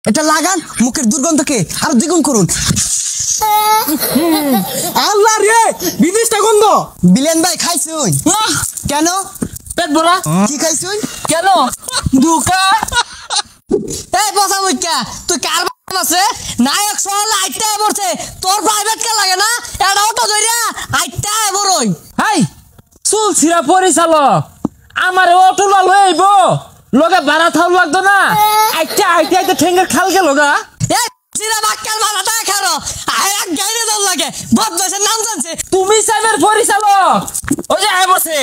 এটা লাগান মুখের দুর্গন্ধকে আর দ্বিগুণ করুন। আল্লাহ রে বিদেশটা গন্ধ। বিলেন ভাই খাইছুন? কেন? পেট ভরা। কি খাইছুন? কেন? দুকা। এই বসা মুখ্যা তুই কার আছে নায়ক সহলে আইটা পড়ছে তোর প্রাইভেট কে লাগে না? এটা অটো ধইরা আইটা বড়ই। হাই চুল ছিড়া পরিচালক আমার অটো লই আইব লগে ভাড়া থাও লাগতো না। আইটা আইটা আইটা ঠেঙ্গের খাল গেল গা। এই ছিড়া বাক্কার ভাড়াটা খারো আয় এক গাইরে দাও লাগে বদমাশের নাম জানছে। তুমি সাইবার পরিচালক ওই যে আয় বসে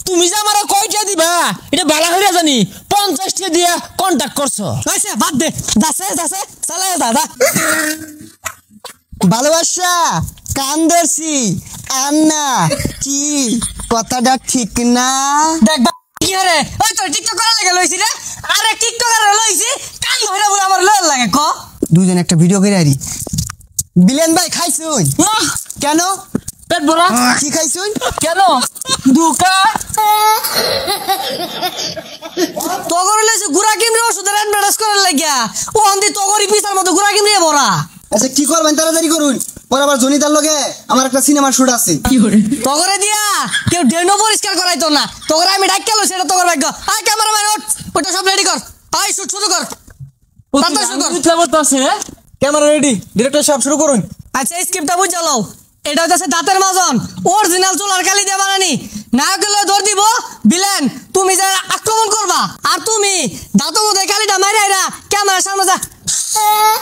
তুমি যে আমার কয়টা দিবা এটা ভাড়া হইরা জানি 50 টা দিয়া কন্টাক্ট করছো। আচ্ছা বাদ দে দাসে দাসে চলে দাদা। ভালোবাসা কান ধরছি আন্না কি কথাটা ঠিক না? দেখ কি রে ওই তো টিকটক করা লাগে লইছি রে। আরে টিকটকার লইছি কান ধরে বলে আমার লল লাগে ক দুইজন একটা ভিডিও করে আরি। বিলেন ভাই খাইছুন? কেন? পেট ভরা। কি খাইছুন? কেন? দুকা। তগর লইছে গুড়া কিমরে ওষুধের অ্যাডভার্টাইজ করার লাগিয়া ও অন্দি তগরি পিছার মতো গুড়া কিমরে ভরা। আচ্ছা কি করবেন তাড়াতাড়ি করুন পরে আবার জনিতার লগে আমার একটা সিনেমার শুট আছে। তগরে দিয়া কেউ ডেনো পরিষ্কার করাইতো না তগরে আমি ডাক কেলো সেটা তগর ভাগ্য। আয় ক্যামেরাম্যান ওঠ ওটা সব রেডি কর আয় শুট শুরু কর তাড়াতাড়ি শুরু কর। খবর তো আছে ক্যামেরা রেডি ডিরেক্টর সাহেব শুরু করুন। আচ্ছা স্ক্রিপ্টটা বুঝ চালাও। এটা হচ্ছে দাঁতের মাজন অরিজিনাল চুলার কালি দিয়ে বানানি। নায়কের লয়ে দৌড় দিব বিলেন তুমি যে আক্রমণ করবা আর তুমি দাঁতের মধ্যে কালিটা মারি আইরা ক্যামেরার সামনে যা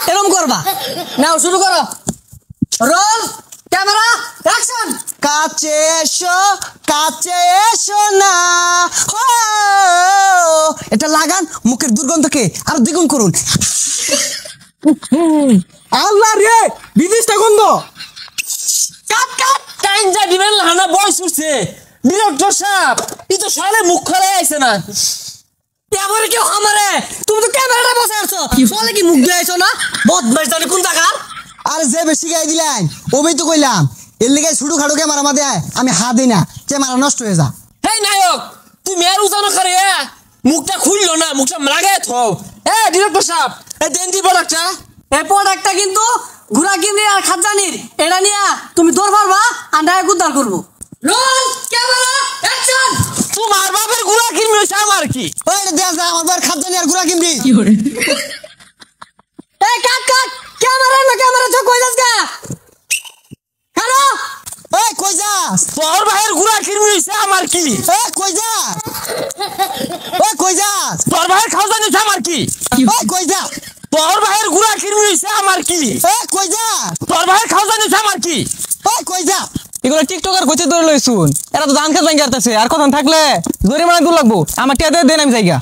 এরকম করবা। নাও শুরু করো রোল ক্যামেরা অ্যাকশন। কাছে এসো না এটা লাগান মুখের দুর্গন্ধকে আর দ্বিগুণ করুন। আল্লাহ রে বিদেশটা গন্ধ। কাট কাট টাইম যা দিবেন লানা বয়স উঠছে ডিরেক্টর সাহেব ই তো সালে মুখ খোলা আইছে না। এবারে কেউ আমারে তুমি তো ক্যামেরাটা বসে আছো বলে কি মুখ দিয়ে আইছো না বদমাইশ জানি কোন জায়গা। আর যে বেশি গাই দিলেন ওবেই তো কইলাম এর লিগে ছুটু খাড়ু ক্যামেরা মাদে আমি হাত দিই না ক্যামেরা নষ্ট হয়ে যা। হেই নায়ক তুমি আর উজানো করে মুখটা খুললো না মুখটা লাগায় থাও। এ ডিরেক্টর সাহেব এ দেন দি প্রোডাক্টটা। এই প্রোডাক্টটা কিন্তু ঘোড়া কিমরি আর খাজানির এটা নিয়া তুমি দৌড় পারবা আর নায়ক উদ্ধার করবো। Roll camera action. তোমার বাপের গুড়া কিনবে হইছে আমার কি? ওই দেখ যা আমার বার খাদ্দানি আর গুড়া কিমরি। এই কাট কাট ক্যামেরা তো কই যাস গা হ্যালো এই কই যাস? তোর ভাইয়ের গুড়া কিনবে হইছে আমার কি? এই কই যাস? ওই কই যাস? তোর ভাইয়ের খাওয়ানি হইছে আমার কি? ওই কই যাস? তোর ভাইয়ের গুড়া কিনবে হইছে আমার কি? এই কই যাস? তোর ভাইয়ের খাওয়ানি হইছে আমার কি? ওই কই যাস? এগুলো টিকটকার কইতে ধরে লইছুন এরা তো ধান খেত ভাঙ্গি আরতাছে আর কথা থাকলে জরিমানা দূর লাগবো আমার টিয়া দেন আমি জায়গা।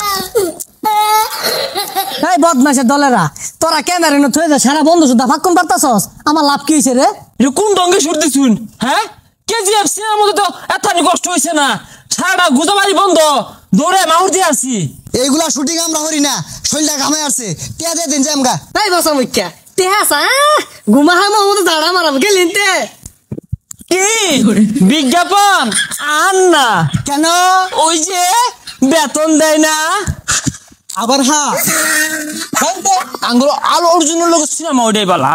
এই বদমাশের দলেরা তোরা ক্যামেরা নো থয়ে যা সারা বন্ধু সুদ্ধা ফাঁক কোন পারতাছস আমার লাভ কি হইছে রে? এটা কোন ডঙ্গে সুর দিছুন? হ্যাঁ কেজিএফ সিনেমার মধ্যে তো এতখানি কষ্ট হইছে না সারাটা গুজাবাড়ি বন্ধ দৌড়ে মাউর দিয়ে আসছি। এইগুলা শুটিং আমরা হরি না শরীরটা ঘামে আসছে টিয়া দিয়ে দিন যাই আমগা। এই বসা মুখ্যা টেহাসা ঘুমা হামা মতো দাঁড়া মারাব গেলিনতে কি বিজ্ঞাপন আন না কেন? ওই যে বেতন দেয় না আবার হ্যাঁ আঙ্গুলো আলো অর্জুনের লোক সিনেমা ওইটাই বলা।